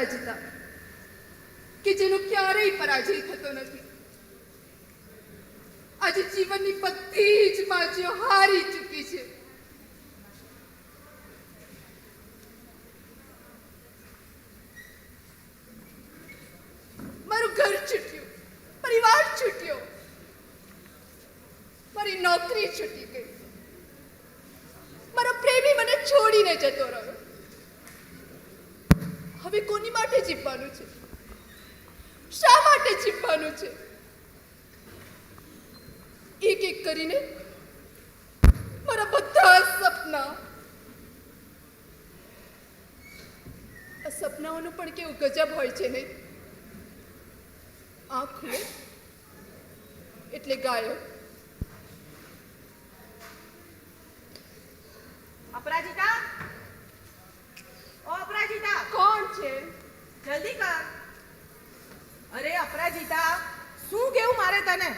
અપરાજિતા કે જેનો ક્યારેય પરાજય થતો નથી. આજે જીવનની બધી જ બાજુઓ હારી ચૂકી છે. મારું ઘર છૂટ્યું, પરિવાર છૂટ્યો, મારી નોકરી છૂટી ગઈ, મારો પ્રેમી મને છોડીને જતો રહ્યો. હવે કોની માટે જીવવાનું છે? શા માટે જીવવાનું છે? એક એક કરીને મારા બધા સપના, આ સપનાઓનું પણ કેવું ગજબ હોય છે નહીં? આંખ ખુલે એટલે ગાયબ. અપરાજિતા, ઓ અપરાજિતા, કોણ છે? જલ્દી કર. અરે અપરાજિતા, શું કેવું મારે તને?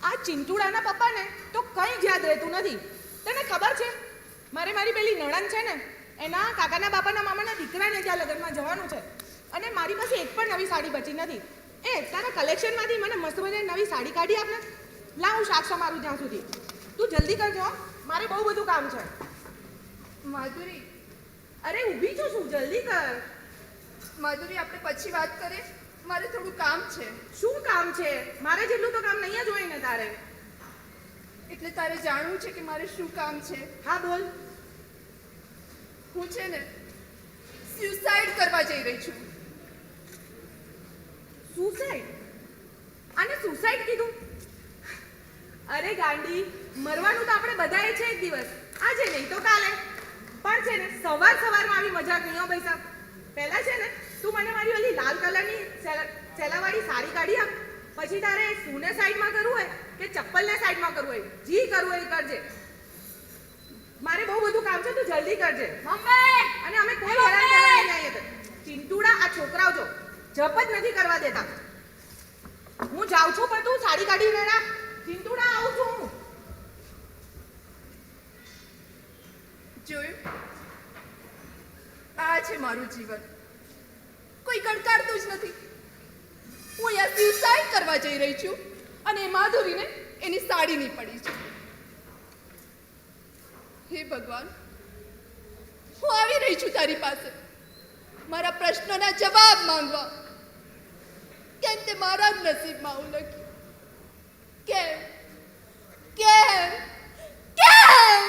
આ ચિંટુડાના પપ્પાને તો કંઈ જ યાદ રહેતું નથી. તને ખબર છે મારી પેલી નણંદ છે ને, એના કાકાના બાપાના મામાના દીકરાને ત્યાં લગ્નમાં જવાનું છે અને મારી પાસે એક પણ નવી સાડી બચી નથી. એ તારા કલેક્શનમાંથી મને મસ્ત મજાની નવી સાડી કાઢી આપને. લા, હું શાક સમારું ત્યાં સુધી. તું જલ્દી કરજો, મારે બહુ બધું કામ છે. માધુરી, અરે ઊભી છો શું? જલ્દી કર. માધુરી, આપણે પછી વાત કરીએ, મારે થોડું કામ છે. શું કામ છે? મારે જેટલું તો કામ નહીં જ હોય ને તારે. એટલે તારે જાણવું છે કે મારે શું કામ છે? હા બોલ. હું છે ને સ્યુસાઇડ કરવા જઈ રહી છું. સુસાઇડ? આને સુસાઇડ કીધું? અરે ગાંડી, મરવાનું તો આપણે બધાએ છે એક દિવસ, આજે નહીં તો કાલે. પણ છે ને સવારમાં આવી મજાક નહીં હો પૈસા. પહેલા છે ને તું મને મારી ઓલી લાલ કલરની સેલાવાળી સાડી કાઢી આપ. પછી તારે શૂને સાઈડમાં કરવું હોય કે ચપ્પલને સાઈડમાં કરવું હોય, જી કરવું હોય એ કરજે. મારે બહુ બધું કામ છે, તું જલ્દી કરજે. મમ્મી! અને અમે કોઈ હેરાન કરવા નહીં આવીએ. ચિંટુડા, આ છોકરાઓ જો જપ જ નથી કરવા દેતા. હું જાઉં છું પણ તું સાડી કાઢીને રાખ. ચિંટુડા, આવું છું હું. જોયું? આ છે મારું જીવન. કોઈ ગણકારતું જ નથી. હું અહીંયા સ્યુસાઇડ કરવા જઈ રહી છું અને એ માધુરીને એની સાડીની પડી છે. હે ભગવાન, હું આવી રહી છું તારી પાસે મારા પ્રશ્નોના જવાબ માંગવા. કેમ તે મારા જ નસીબમાં આવું લખ્યું? કેમ? કેમ? કેમ?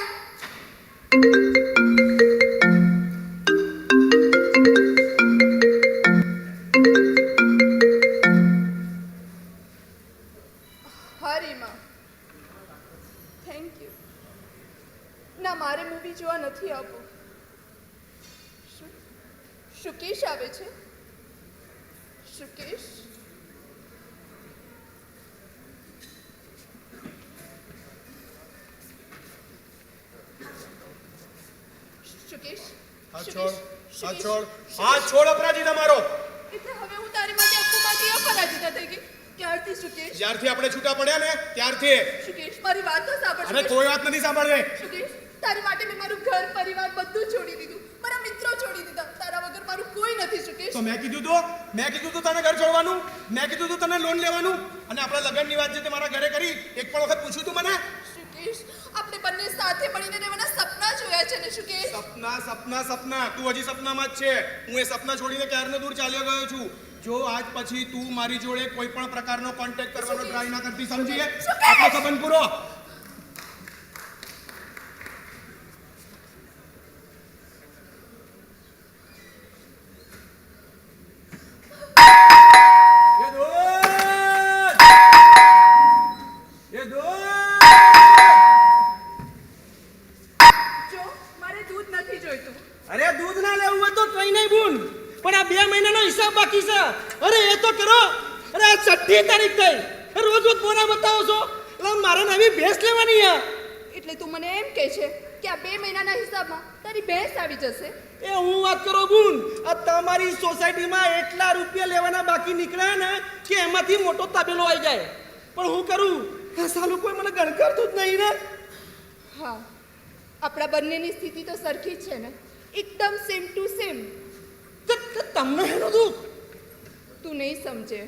હરીમાં, થેન્ક યુ. ના, મારે મૂવી જોવા નથી આવવું. શુકેશ આવે છે? શુકેશ? શુકેશ? છોડ અપરાજિતા મારો. એટલે હવે હું તારી માટે આખુંમાંથી અપરાજિતા થઈ ગઈ. ક્યારથી શુકેશ? જ્યારથી આપણે છૂટા પડ્યા ને ત્યારથી. શુકેશ, મારી વાત તો સાંભળ. અરે કોઈ વાત નથી સાંભળે. શુકેશ, તારી માટે મેં મારું ઘર પરિવાર બધું છોડી દીધું, મારા મિત્રો છોડી દીધા. તારા વગર મારું કોઈ નથી શુકેશ. તો મેં કીધું તું તને ઘર છોડવાનું, મેં કીધું તું તને લોન લેવાનું, અને આપણા લગ્નની વાત જે તે મારા ઘરે કરી, એક પણ વખત પૂછ્યું તું મને? શુકેશ, આપણે બંને સાથે મળીને રહેવાના સપના જોયા છે ને શુકેશ. સપના તું હજી સપનામાં જ છે. હું એ સપના છોડીને ક્યારનો દૂર ચાલ્યો ગયો છું. જો આજ પછી તું મારી જોડે કોઈ પણ પ્રકારનો કોન્ટેક્ટ કરવાનો ટ્રાય ના કરતી, સમજી? આપણો સંબંધ પૂરો. અરે દૂધ ના લેવું હોય તો કઈ નહીં બુન, પણ આ 2 મહિનાનો હિસાબ બાકી છે. અરે એ તો કરો. અરે આ 6 તારીખ થઈ, રોજ બોરા બતાવો છો. એટલે મારે નવી ભેંસ લેવાની છે. એટલે તું મને એમ કહે છે કે આ 2 મહિનાના હિસાબમાં તારી ભેંસ આવી જશે? એ હું વાત કરો બુન, આ તમારી સોસાયટીમાં એટલા રૂપિયા લેવાના બાકી નીકળ્યા ને કે એમાંથી મોટો તબેલો આવી જાય. પણ હું કરું, આ સાલું કોઈ મને ગણકારતું જ નહીં ને. હા, આપણા બંનેની સ્થિતિ તો સરખી જ છે ને, એકદમ સેમ ટુ સેમ. તમને એનું દુઃખ તું નહીં સમજે.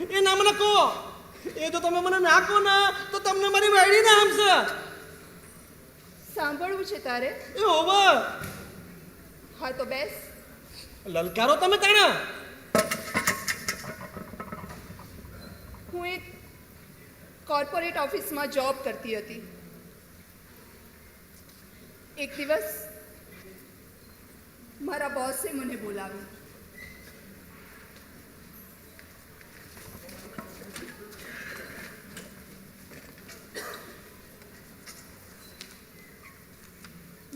એ ના મને કહો. એ જો તમે મને ના કહો ને તો તમને મારી વાયડી ના હમશે. સાંભળવું છે તારે? એ હોવે. હા તો બેસ. લલકારો તમે તાણા. હું એક કોર્પોરેટ ઓફિસમાં જોબ કરતી હતી. એક દિવસ મારા બોસે મને બોલાવી.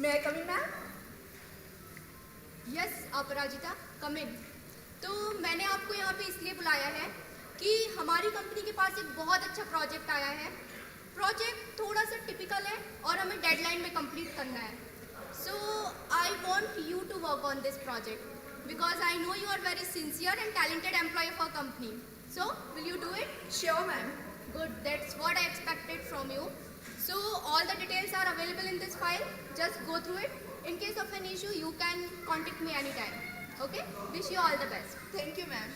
मैं कम इन मैम? यस अपराजिता कम इन। तो मैंने आपको यहाँ पे इसलिए बुलाया है कि हमारी कंपनी के पास एक बहुत अच्छा प्रोजेक्ट आया है। प्रोजेक्ट थोड़ा सा टिपिकल है और हमें डेडलाइन में कंप्लीट करना है। So I want you to work on this project because I know you are very sincere and talented employee of a company. So will you do it? Sure ma'am. Good, that's what I expected from you. So all the details are available in this file. Just go through it. In case of an issue, you can contact me anytime. Okay? Wish you all the best. Thank you ma'am.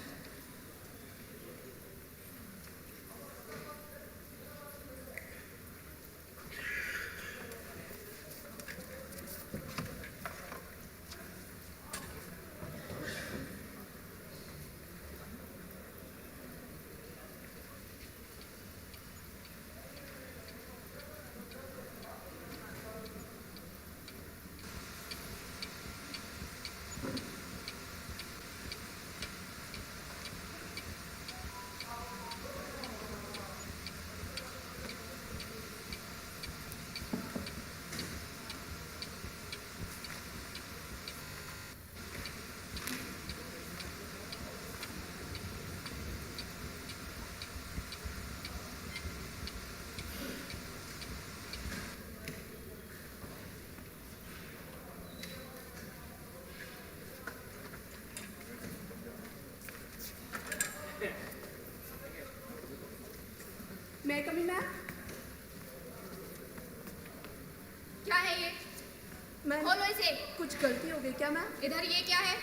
मैं कम इन ma'am? क्या है ये? Ma'am खोलो इसे। कुछ गलती हो गई क्या मैम? इधर ये क्या है?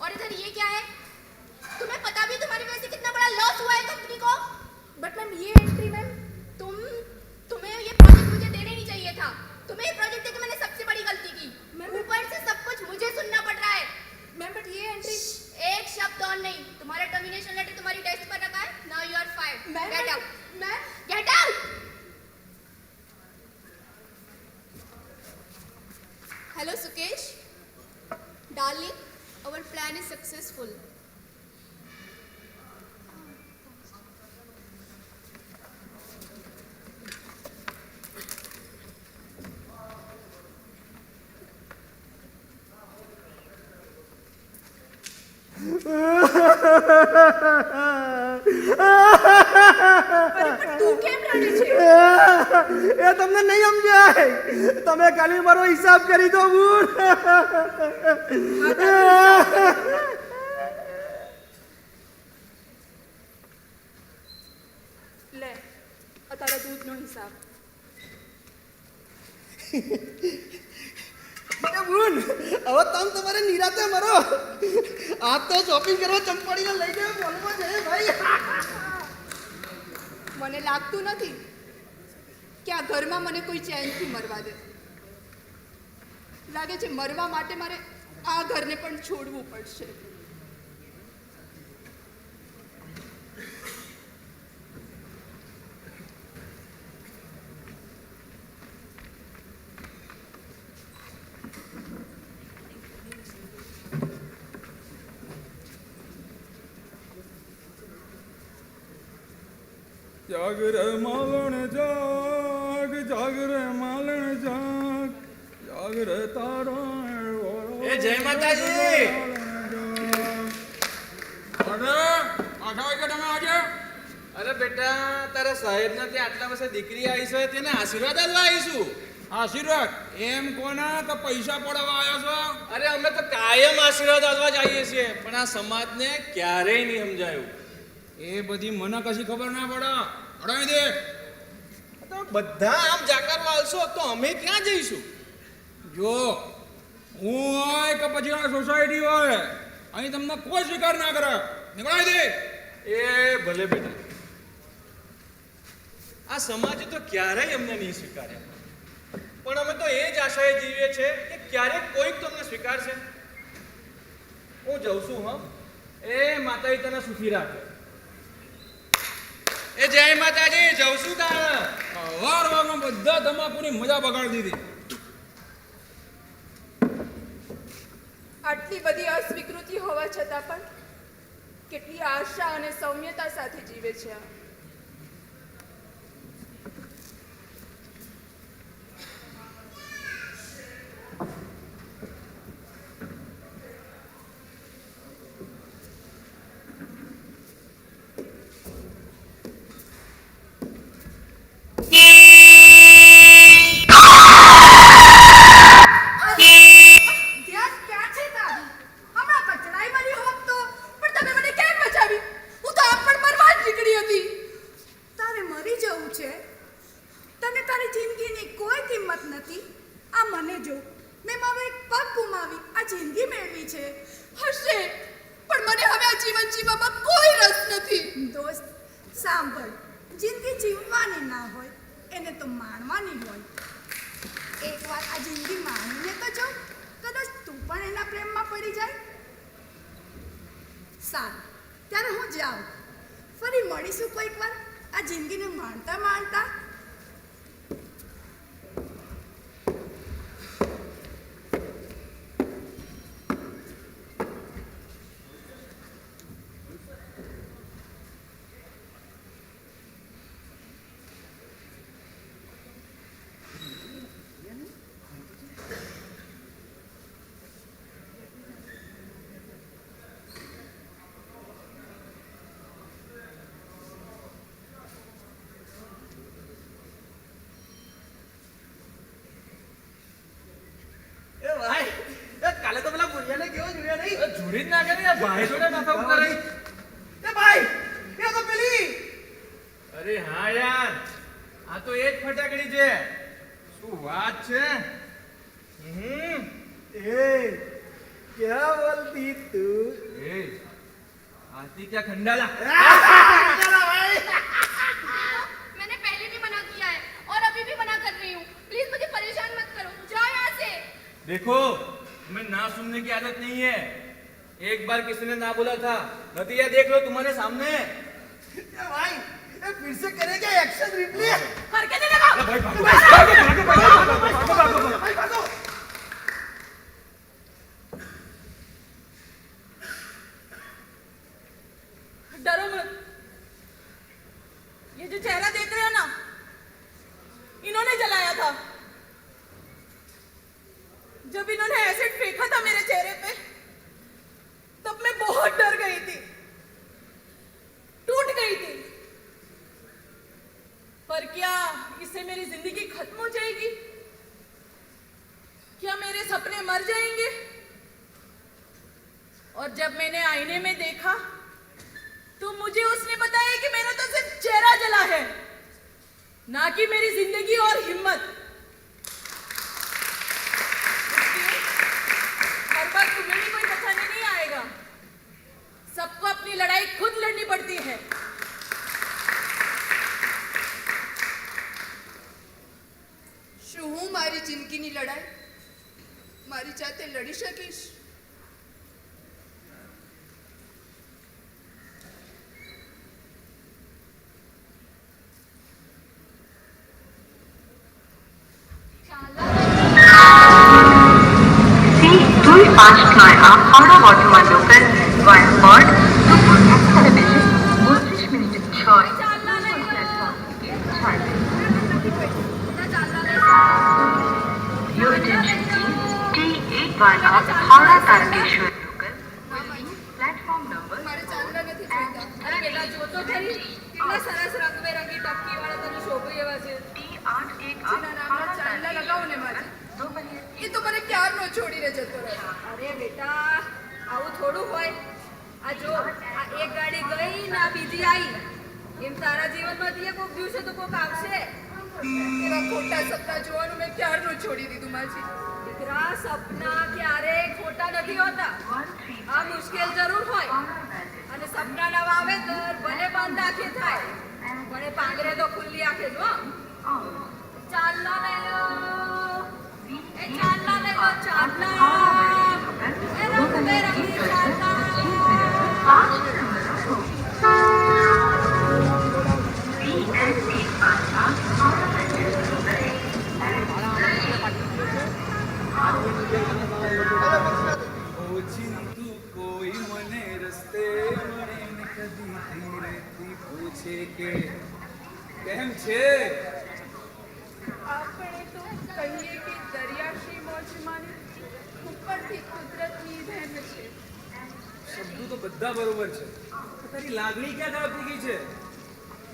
और इधर ये क्या है? तुम्हें पता भी तुम्हारी वजह से कितना बड़ा लॉस हुआ है कंपनी को? बट मैम ये एंट्री मैम. तुम्हें ये प्रोजेक्ट मुझे देना ही नहीं चाहिए था। तुम्हें ये प्रोजेक्ट देकर मैंने सबसे बड़ी गलती की। ऊपर से सब कुछ मुझे सुनना पड़ रहा है। मैम बट ये एंट्री. एक शब्द और नहीं। तुम्हारा टर्मिनेशन लेटर तुम्हारी डेस्क पर रखा है। Now you are fired. Ma'am get out. Ma'am get out. Hello Sukesh darling, our plan is successful. તું કેમ રડે છે? એ તમને નહીં સમજાય. તમે ખાલી મારો હિસાબ કરી દો બુન. લે આ તારા દૂધનો હિસાબ. એ બુન હવે તમે તમારે નિરાતે મરો. આ તો શોપિંગ કરવા ચંપાડીને લઈ ગયો બોલવા જઈએ ભાઈ. મને લાગતું નથી કે આ ઘરમાં મને કોઈ ચેનથી મરવા દે. લાગે છે મરવા માટે મારે આ ઘરને પણ છોડવું પડશે. જાગ રે માલણ જાગ, જાગ રે માલણ જાગ, જાગ રે તારા એ જય માતાજી. અરે આખા વાગે તમે આજે અરે બેટા તારા સાહેબ ના ત્યાં આટલા વર્ષે દીકરી આવી છે તેને આશીર્વાદ આપવા આવીશું. આશીર્વાદ એમ કોના કે પૈસા પડવા આવ્યા છો? અરે અમે તો કાયમ આશીર્વાદ આપવા જ આવીએ છીએ પણ આ સમાજને ક્યારેય નહીં સમજાયું. એ બધી મને કશી ખબર ના પડે. અડાવી દે. તો બધા આમ જાકારો આલશો તો અમે ક્યાં જઈશું? જો હું હોય કે પછી આ સોસાયટી હોય, અહીં તમને કોઈ સ્વીકાર ના કરે. નીકળાઈ દે. એ ભલે બેટા, આ સમાજે તો ક્યારેય અમને નહીં સ્વીકાર્યા, પણ અમે તો એ જ આશાએ જીવીએ છીએ કે ક્યારેક કોઈક તો અમને સ્વીકારશે. હું જઉં છું. હા, એ માતાજી તને સુખી રાખે. એ જય માતાજી, જઉં છું તાણ. વારમાં બધા તમાકુની મજા બગાડી દીધી. આટલી બધી અસ્વીકૃતિ હોવા છતાં પણ કેટલી આશા અને સૌમ્યતા સાથે જીવે છે આ. સાંભળ, જિંદગી જીવવાની ના હોય, એને તો માણવાની હોય. એકવાર આ જિંદગી માણીને તો જો, કદાચ તું પણ એના પ્રેમમાં પડી જાય. સારું, ત્યારે હું જાઉં. ફરી મળીશું કોઈક વાર આ જિંદગીને માણતા માણતા. કાલે તો પેલા ભુરિયાને કેવો જોયા નહીં? ઝૂરી જ ના કરી, ભાઈ જોડે માથા ઉપર રહી. એ ભાઈ, એ તો પેલી. અરે હા યાર, આ તો એ જ ફટાકડી છે. શું વાત છે. એ ક્યાં બોલતી તું? એ आती क्या खंडाला. मैंने पहले भी मना किया है और अभी भी मना कर रही हूँ. प्लीज मुझे परेशान मत करो. जाओ यहाँ से. देखो, मैं ना सुनने की आदत नहीं है. एक बार किसी ने ना बोला था, नतीजा देख लो तुम्हारे सामने. भाई, ये फिर से करेगा एक्शन रिप्ले. हरकत नहीं लगाओ. भाई भागो. डरो मत. ये जो चेहरा देख रहे हो ना, इन्होंने जलाया था. जब इन्होंने एसिड फेंका था मेरे चेहरे पे, तब मैं बहुत डर गई थी, टूट गई थी. पर क्या इससे मेरी जिंदगी खत्म हो जाएगी? क्या मेरे सपने मर जाएंगे? और जब मैंने आईने में देखा, तो मुझे उसने बताया कि मेरा तो सिर्फ चेहरा जला है, ना कि मेरी जिंदगी और हिम्मत. हर बार तुम्हें भी कोई बचाने नहीं आएगा. सबको अपनी लड़ाई खुद लड़नी पड़ती है. શું હું મારી જિંદગીની લડાઈ મારી જાતે લડી શકીશ? Haura Wortmann local via Bird to Bullshit Television, Bullshit Minute Choy, Your attention please, T8 Haura Tarakeshwar local, platform number મારે ચાંદલા નથી જોઈતા. અરે બેટા જો તો ખરી, કેટલા સરસ રંગબેરંગી ટપકી વાળા તને શોભે એવા છે. જેના નામના ચાંદલા લગાવો ને મારે, એ તો મને ક્યારનો છોડીને જતો રહ્યો. અરે બેટા આવું થોડું હોય. આ જો આ એક ગાડી ગઈ ના બીજી આવી, એમ તારા જીવનમાંથી કોક દિવસે તો કોક આવશે. એવા ખોટા સપના જોવાનું મેં ક્યારનો છોડી દીધું માજી. દીકરા તારા સપના ક્યારેય ખોટા નથી હોતા. આ મુશ્કેલ જરૂર હોય અને સપનાના વાવેતર ભલે બંધ આંખે થાય પણ એ પાંગરે તો ખુલ્લી આંખે જ હો. ચાલના લઈ લો, એ ચાલના લઈ લો, ચાલના, એ રંગબેરંગી ચાલના. ઓછીતું કોઈ મને રસ્તે મળે ને કદી ધીરેથી પૂછે કે કેમ છે. આપણે તો કહીએ કે દરિયાશી મોજમાની ઉપરથી કુદરતની દેન છે. શબ્દો તો બધા બરોબર છે, પણ તારી લાગણી ક્યાં ગાયબ થઈ ગઈ છે.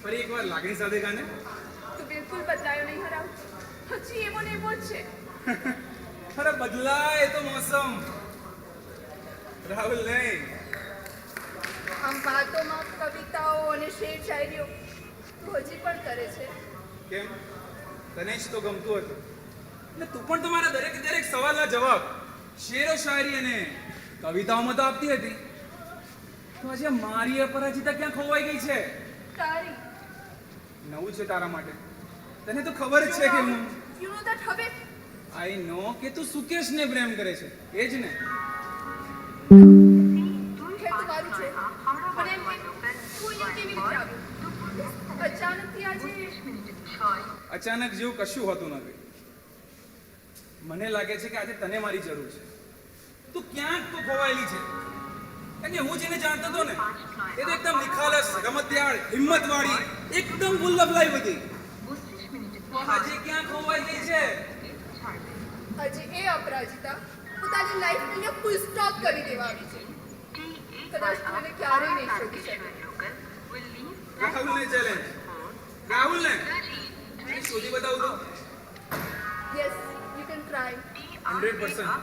ફરી એકવાર લાગણી સાથે ગાને. તું બિલકુલ બદલાયો નહીં હરાવ, હજી એવો ને એવો જ છે. અરે બદલાય તો મોસમ, રાહુલ નહીં. આમ વાતોમાં કવિતાઓ અને શેર શાયરીઓ તું હજી પણ કરે છે. કેમ, તને જ તો ગમતું હતું એટલે તું પણ તમારા દરેક સવાલના જવાબ શેરો શાયરી અને કવિતાઓમાં તો આપતી હતી. તો આજે મારી અપરાજિતા ક્યાં ખોવાઈ ગઈ છે. તારી નવું છે તારા માટે, તને તો ખબર જ છે કે હું યુ નો ધેટ હવે આઈ નો કે તું સુકેશને પ્રેમ કરે છે, એ જ ને. ખેર તું મારું છે પણ એમ કે તું અહીંયા કેવી રીતે આવ્યો અચાનકથી આજે. અચાનક જેવું કશું હોતું નથી. મને લાગે છે કે આજે તને મારી જરૂર છે. તું ક્યાંક તો ખોવાયેલી છે. અને હું જેને જાણતો હતો ને એ તો એકદમ નિખાલસ, રમતિયાળ, હિંમતવાળી, એકદમ ફૂલ ઓફ લાઈફ હતી. આજે ક્યાં ખોવાઈ ગઈ છે. આજે એ અપરાજિતા પોતાની લાઈફને અહીંયા ફૂલ સ્ટોપ કરી દેવા આવી છે. કદાચ તું એને ક્યારેય નહીં શોધી શકે. રાહુલને ચેલેન્જ, રાહુલને શોધી બતાવું તો યસ યુ કેન ટ્રાય. 100%.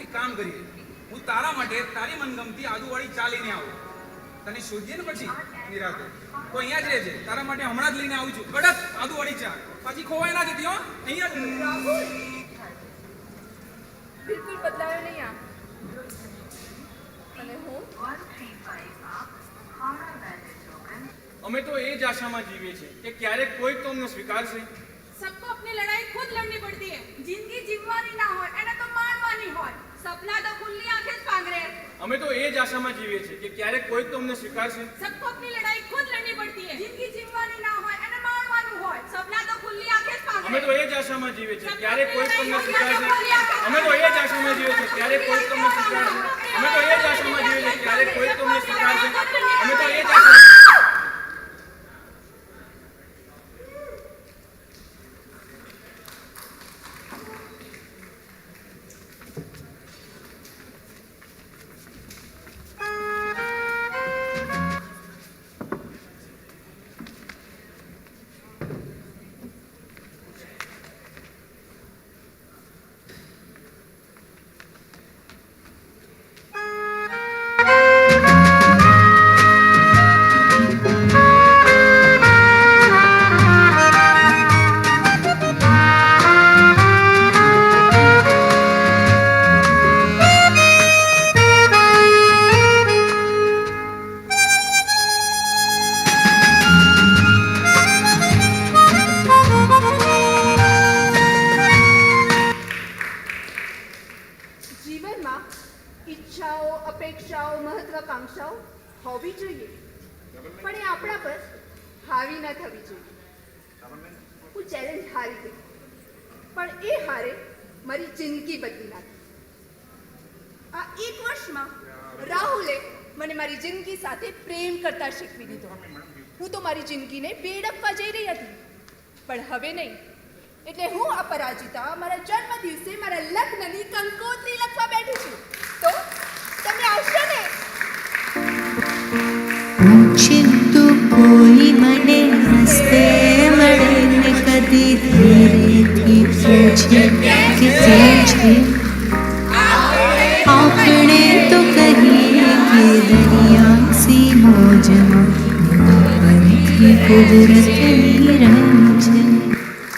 એક કામ કરીએ, હું તારા માટે તારી મનગમતી આદુવાળી ચા લઈને આવું. તને શોધીએ ને પછી નિરાતે તો અહીંયા જ રહેજે. તારા માટે હમણાં જ લઈને આવું છું કડક આદુવાળી ચા. પાછી ખોવાઈ ના જતી હો. અહીંયા જ રાહુલ બિલકુલ બદલાયો નહીં આ. અને હું અમે તો એ જ આશામાં જીવીએ છીએ કે ક્યારેક કોઈક તો અમને સ્વીકારશે. सबको अपनी लड़ाई खुद लड़नी पड़ती है. जिंदगी जीववानी ना हो એને તો માણવાની હોય. સપના તો ખુલ્લી આંખે જ પાંગરે. અમે તો એ જ આશામાં જીવીએ છીએ કે ક્યારેક કોઈક તો અમને સ્વીકારશે. सबको अपनी लड़ाई खुद लड़नी पड़ती है. जिंदगी जीववानी ना હોય એને માણવાનું હોય. સપના તો ખુલ્લી આંખે જ પાંગરે. અમે તો એ જ આશામાં જીવીએ છીએ ક્યારેક કોઈક તો અમને સ્વીકારશે. અમે તો એ જ આશામાં જીવીએ છીએ ક્યારેક કોઈક તો અમને સ્વીકારશે. અમે તો એ જ આશામાં જીવીએ છીએ ક્યારેક કોઈક તો અમને સ્વીકારશે. અમે તો એ જ આશામાં ઈચ્છાઓ, અપેક્ષાઓ, મહત્વાકાંક્ષાઓ હોવી જોઈએ પણ એ આપણા પર હાવી ના થવી જોઈએ. હું ચેલેન્જ હારી ગઈ પણ એ હારે મારી જિંદગી બદલી નાખી. આ 1 વર્ષમાં રાહુલે મને મારી જિંદગી સાથે પ્રેમ કરતા શીખવી દીધો. હું તો મારી જિંદગીને બેડફવા જઈ રહી હતી પણ હવે નહીં. એટલે હું અપરાજિતા મારા જન્મ દિવસે મારા લગ્નની કંકોત્રી લખવા બેઠી છું. તો તમે આવશો ને? चिंतु कोई मने हंसते मरे ने कदी धीरेથી પૂછે કે કેમ છે આપણે તો કહીએ કે દરિયા સી મોજમાં બનતી કુદરતની રંગ